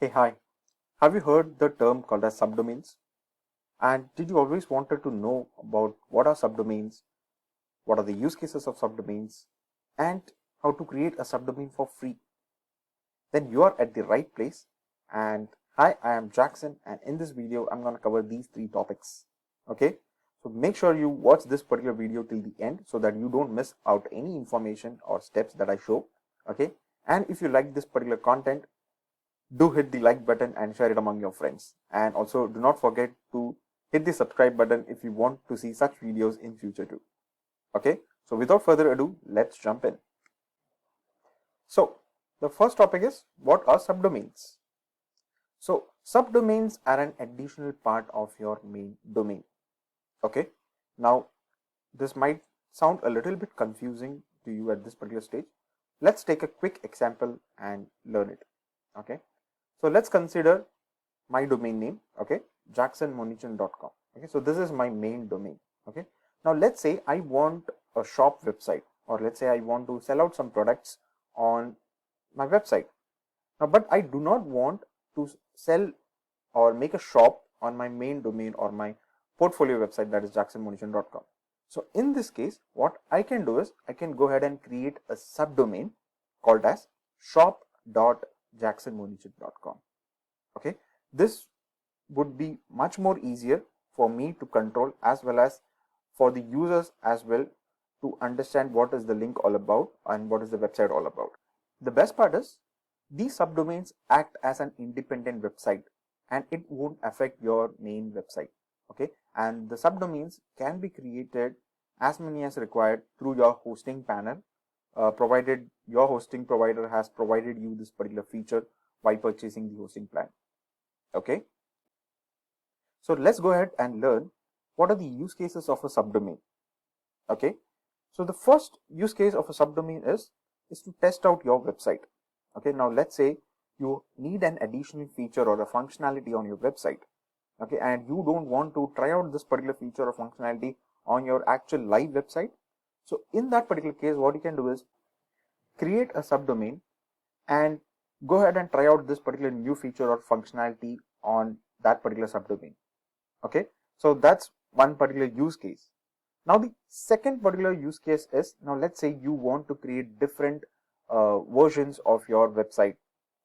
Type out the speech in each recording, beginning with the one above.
Hey, hi. Have you heard the term called as subdomains? And did you always wanted to know about what are subdomains, what are the use cases of subdomains, and how to create a subdomain for free? Then you are at the right place. And hi, I am Jackson, and in this video, I'm going to cover these three topics. Okay, so make sure you watch this particular video till the end so that you don't miss out any information or steps that I show. Okay, and if you like this particular content, do hit the like button and share it among your friends. And also do not forget to hit the subscribe button if you want to see such videos in future too. Okay, so without further ado, let's jump in. So the first topic is, what are subdomains? So subdomains are an additional part of your main domain. Okay, now this might sound a little bit confusing to you at this particular stage. Let's take a quick example and learn it. Okay, so let's consider my domain name, okay, jacksonmonichan.com. Okay, so this is my main domain. Okay, now let's say I want a shop website, or let's say I want to sell out some products on my website. Now, but I do not want to sell or make a shop on my main domain or my portfolio website, that is jacksonmonichan.com. So in this case, what I can do is I can go ahead and create a subdomain called as shop.jacksonmonichan.com. Okay, this would be much more easier for me to control, as well as for the users as well, to understand what is the link all about and what is the website all about. The best part is these subdomains act as an independent website and it won't affect your main website. Okay, and the subdomains can be created as many as required through your hosting panel, provided your hosting provider has provided you this particular feature while purchasing the hosting plan. Okay, so let's go ahead and learn what are the use cases of a subdomain. Okay, so the first use case of a subdomain is to test out your website. Okay, now let's say you need an additional feature or a functionality on your website. Okay, and you don't want to try out this particular feature or functionality on your actual live website. So in that particular case, what you can do is create a subdomain and go ahead and try out this particular new feature or functionality on that particular subdomain. Okay, so that's one particular use case. Now the second particular use case is, now let's say you want to create different versions of your website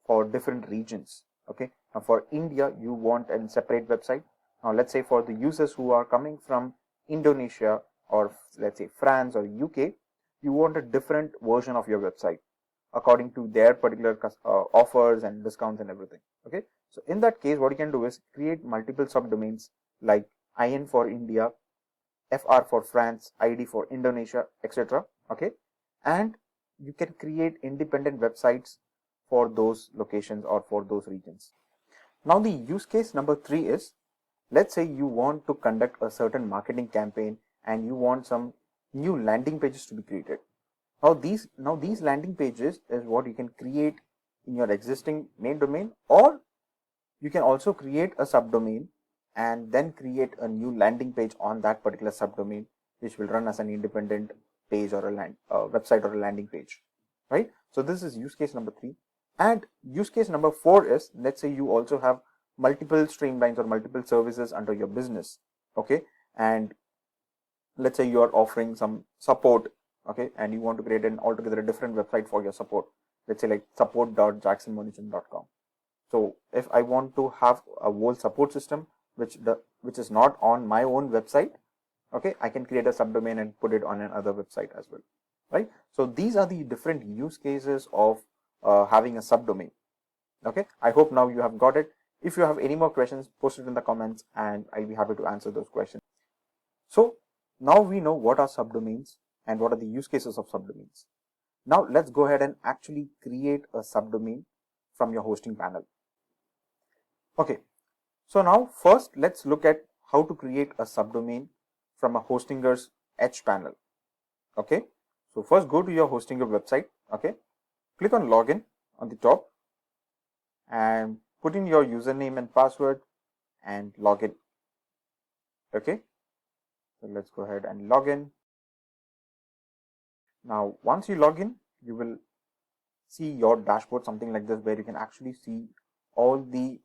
for different regions. Okay, now for India you want a separate website. Now let's say for the users who are coming from Indonesia, or let's say France or UK, you want a different version of your website according to their particular offers and discounts and everything. Okay, so in that case, what you can do is create multiple subdomains like IN for India, FR for France, ID for Indonesia, etc. Okay, and you can create independent websites for those locations or for those regions. Now the use case number 3 is, let's say you want to conduct a certain marketing campaign and you want some new landing pages to be created. Now these landing pages is what you can create in your existing main domain, or you can also create a subdomain and then create a new landing page on that particular subdomain, which will run as an independent page or a website or a landing page, right? So this is use case number 3. And use case number 4 is, let's say you also have multiple streamlines or multiple services under your business. Okay, and let's say you are offering some support. Okay, and you want to create an altogether different website for your support, let's say like support.jacksonmonichan.com. So if I want to have a whole support system which is not on my own website, okay, I can create a subdomain and put it on another website as well, right? So these are the different use cases of having a subdomain. Okay, I hope now you have got it. If you have any more questions, post it in the comments and I'll be happy to answer those questions. So now we know what are subdomains and what are the use cases of subdomains. Now let's go ahead and actually create a subdomain from your hosting panel. Okay, so now first let's look at how to create a subdomain from a hostinger's hpanel. Okay, so first go to your hostinger website. Okay, click on login on the top and put in your username and password and log in. Okay, so let's go ahead and log in. Now once you log in, you will see your dashboard, something like this, where you can actually see all the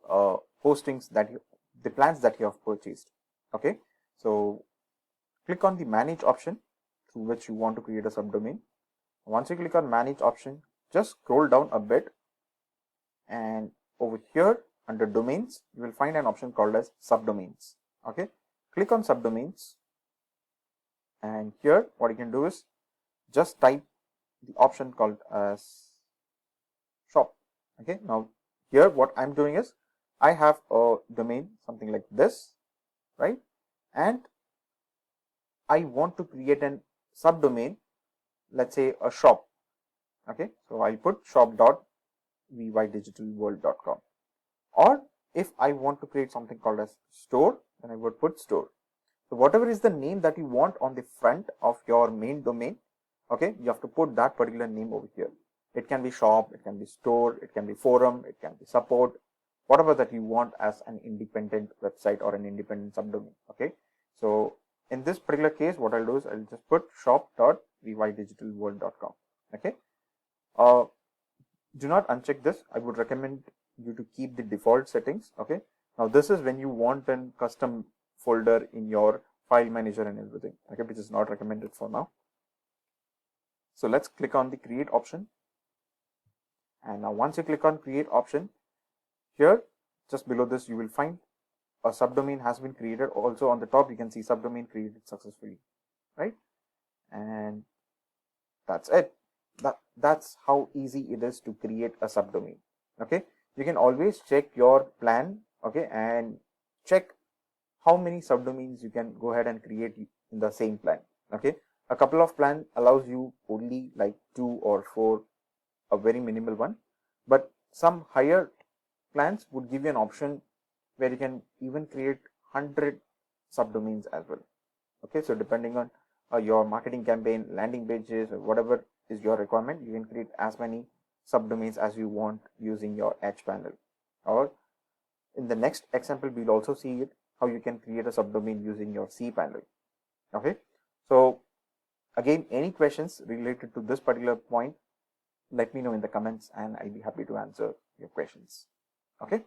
hostings that the plans that you have purchased. Okay, so click on the manage option through which you want to create a subdomain. Once you click on manage option, just scroll down a bit, and over here under domains you will find an option called as subdomains. Okay, click on subdomains, and here what you can do is just type the option called as shop. Okay, now here what I'm doing is I have a domain something like this, right? And I want to create an subdomain, let's say a shop. Okay, so I'll put shop.vydigitalworld.com. Or if I want to create something called as store, then I would put store. So whatever is the name that you want on the front of your main domain, okay, you have to put that particular name over here. It can be shop, it can be store, it can be forum, it can be support, whatever that you want as an independent website or an independent subdomain. Okay, so in this particular case, what I'll do is I'll just put shop.vydigitalworld.com. Okay, do not uncheck this. I would recommend you to keep the default settings. Okay, now this is when you want a custom folder in your file manager and everything, okay, which is not recommended for now. So let's click on the create option, and now once you click on create option, here just below this you will find a subdomain has been created. Also on the top you can see subdomain created successfully, right? And that's it. That's how easy it is to create a subdomain. Okay, you can always check your plan, okay, and check how many subdomains you can go ahead and create in the same plan. Okay, a couple of plan allows you only like 2 or 4, a very minimal one, but some higher plans would give you an option where you can even create 100 subdomains as well. Okay, so depending on your marketing campaign, landing pages, or whatever is your requirement, you can create as many subdomains as you want using your hpanel. Or in the next example, we'll also see it how you can create a subdomain using your cpanel. Okay, so again, any questions related to this particular point, let me know in the comments and I'll be happy to answer your questions. Okay.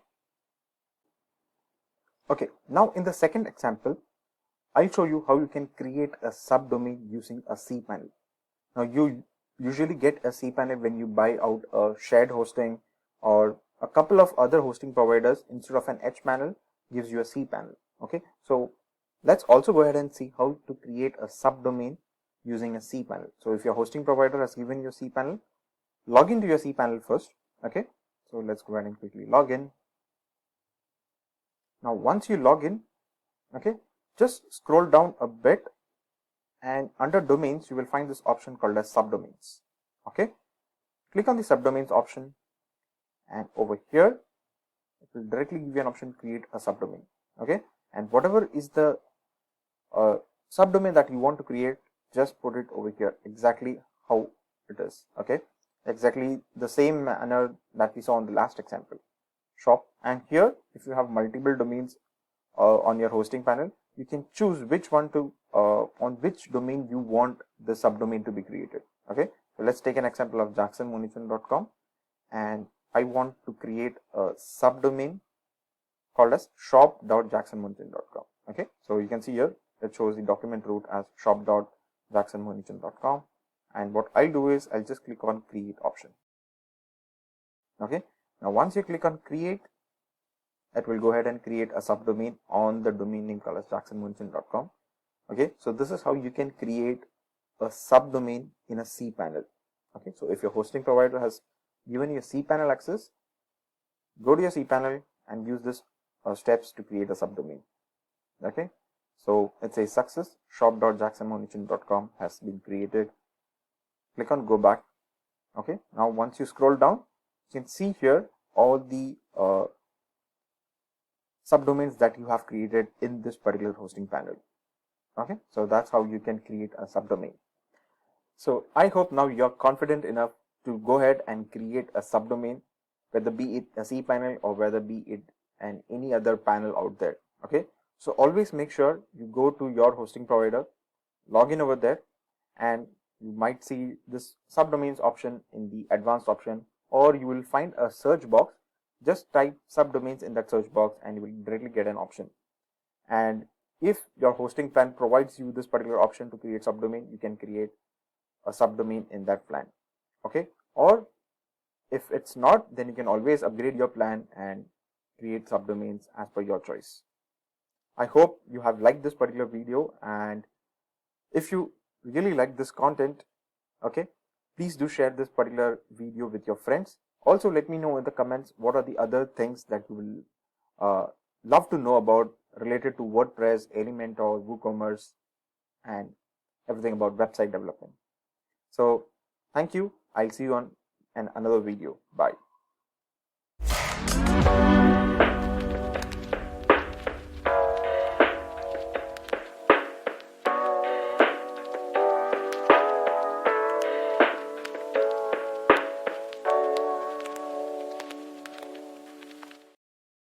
Okay, now in the second example, I'll show you how you can create a subdomain using a cpanel. Now you usually get a cpanel when you buy out a shared hosting or a couple of other hosting providers. Instead of an hpanel gives you a cpanel. Okay, so let's also go ahead and see how to create a subdomain using a cpanel. So if your hosting provider has given you a cpanel, log into your cpanel first. Okay, so let's go ahead and quickly log in. Now once you log in, okay, just scroll down a bit, and under domains you will find this option called as subdomains. Okay, click on the subdomains option, and over here it will directly give you an option create a subdomain. Okay, and whatever is the subdomain that you want to create, just put it over here exactly how it is. Okay, exactly the same manner that we saw in the last example, shop. And here if you have multiple domains on your hosting panel, you can choose which one to on which domain you want the subdomain to be created. Okay, so let's take an example of jacksonmonichan.com, and I want to create a subdomain called as shop.jacksonmonichan.com. Okay, so you can see here it shows the document root as shop.jacksonmonichan.com, and what I'll do is I'll just click on create option. Okay, now once you click on create, it will go ahead and create a subdomain on the domain name called as jacksonmonichan.com. Okay, so this is how you can create a subdomain in a cpanel. Okay, so if your hosting provider has given you a cpanel access, go to your cpanel and use this steps to create a subdomain. Okay, so it says success, shop.jacksonmonichan.com has been created. Click on go back. Okay, now once you scroll down, you can see here all the subdomains that you have created in this particular hosting panel. Okay, so that's how you can create a subdomain. So I hope now you're confident enough to go ahead and create a subdomain, whether be it a cpanel or whether be it any other panel out there. Okay, so always make sure you go to your hosting provider, log in over there, and you might see this subdomains option in the advanced option, or you will find a search box just type subdomains in that search box and you will directly get an option. And if your hosting plan provides you this particular option to create subdomain, you can create a subdomain in that plan. Okay, or if it's not, then you can always upgrade your plan and create subdomains as per your choice. I hope you have liked this particular video, and if you really like this content, okay, please do share this particular video with your friends. Also, let me know in the comments what are the other things that you will love to know about related to WordPress, Elementor, WooCommerce, and everything about website development. So thank you. I'll see you on another video. Bye.